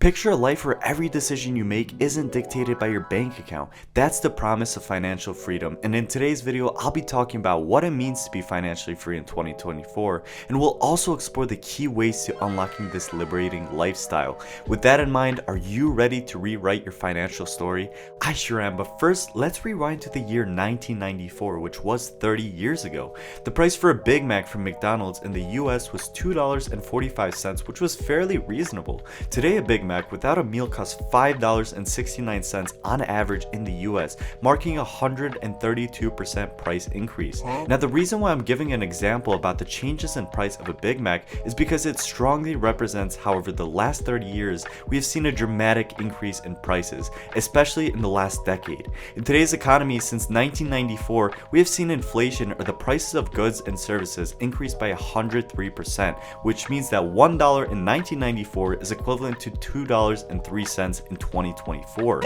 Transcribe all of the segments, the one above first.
Picture a life where every decision you make isn't dictated by your bank account. That's the promise of financial freedom, and in today's video, I'll be talking about what it means to be financially free in 2024, and we'll also explore the key ways to unlocking this liberating lifestyle. With that in mind, are you ready to rewrite your financial story? I sure am, but first, let's rewind to the year 1994, which was 30 years ago. The price for a Big Mac from McDonald's in the US was $2.45, which was fairly reasonable. Today, a Big Mac without a meal costs $5.69 on average in the US, marking a 132% price increase. Now, the reason why I'm giving an example about the changes in price of a Big Mac is because it strongly represents how over the last 30 years we have seen a dramatic increase in prices, especially in the last decade. In today's economy, since 1994, we have seen inflation, or the prices of goods and services, increase by 103%, which means that $1 in 1994 is equivalent to $2.03 in 2024.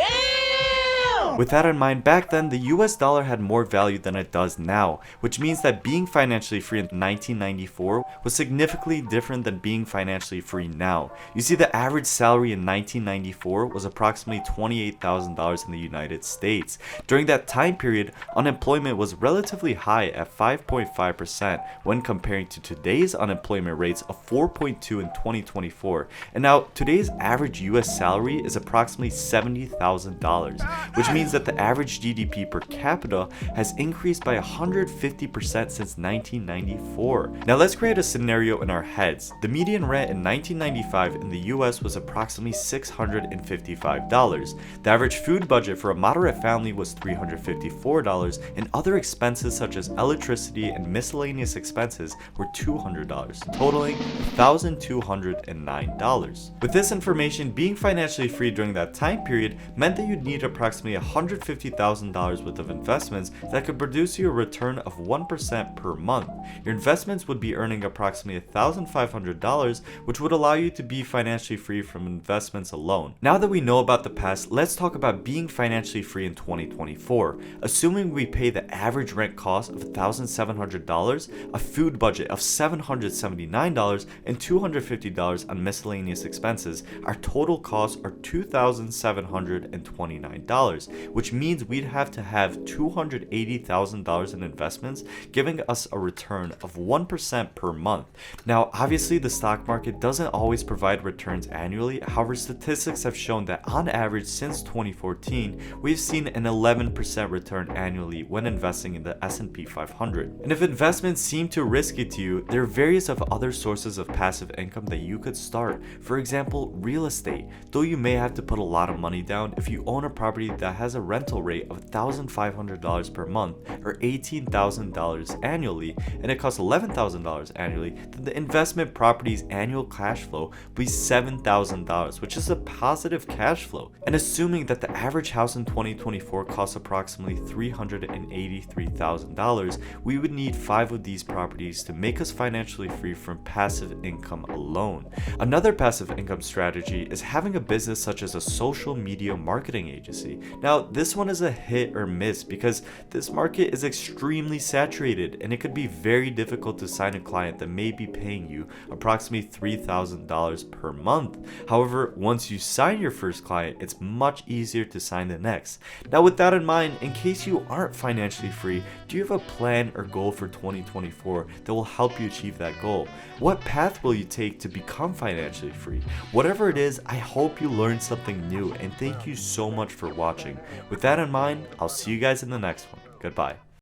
With that in mind, back then, the US dollar had more value than it does now, which means that being financially free in 1994 was significantly different than being financially free now. You see, the average salary in 1994 was approximately $28,000 in the United States. During that time period, unemployment was relatively high at 5.5% when comparing to today's unemployment rates of 4.2% in 2024. And now, today's average US salary is approximately $70,000, which means that the average GDP per capita has increased by 150% since 1994. Now let's create a scenario in our heads. The median rent in 1995 in the US was approximately $655. The average food budget for a moderate family was $354, and other expenses such as electricity and miscellaneous expenses were $200, totaling $1,209. With this information, being financially free during that time period meant that you'd need approximately $150,000 worth of investments that could produce you a return of 1% per month. Your investments would be earning approximately $1,500, which would allow you to be financially free from investments alone. Now that we know about the past, let's talk about being financially free in 2024. Assuming we pay the average rent cost of $1,700, a food budget of $779, and $250 on miscellaneous expenses, our total costs are $2,729. Which means we'd have to have $280,000 in investments, giving us a return of 1% per month. Now, obviously, the stock market doesn't always provide returns annually. However, statistics have shown that on average since 2014, we've seen an 11% return annually when investing in the S&P 500. And if investments seem too risky to you, there are various other sources of passive income that you could start. For example, real estate. Though you may have to put a lot of money down, if you own a property that has a rental rate of $1,500 per month or $18,000 annually, and it costs $11,000 annually, then the investment property's annual cash flow will be $7,000, which is a positive cash flow. And assuming that the average house in 2024 costs approximately $383,000, we would need 5 of these properties to make us financially free from passive income alone. Another passive income strategy is having a business such as a social media marketing agency. Now, this one is a hit or miss because this market is extremely saturated, and it could be very difficult to sign a client that may be paying you approximately $3,000 per month. However, once you sign your first client, it's much easier to sign the next. Now, with that in mind, in case you aren't financially free, do you have a plan or goal for 2024 that will help you achieve that goal? What path will you take to become financially free? Whatever it is, I hope you learned something new, and thank you so much for watching. With that in mind, I'll see you guys in the next one. Goodbye.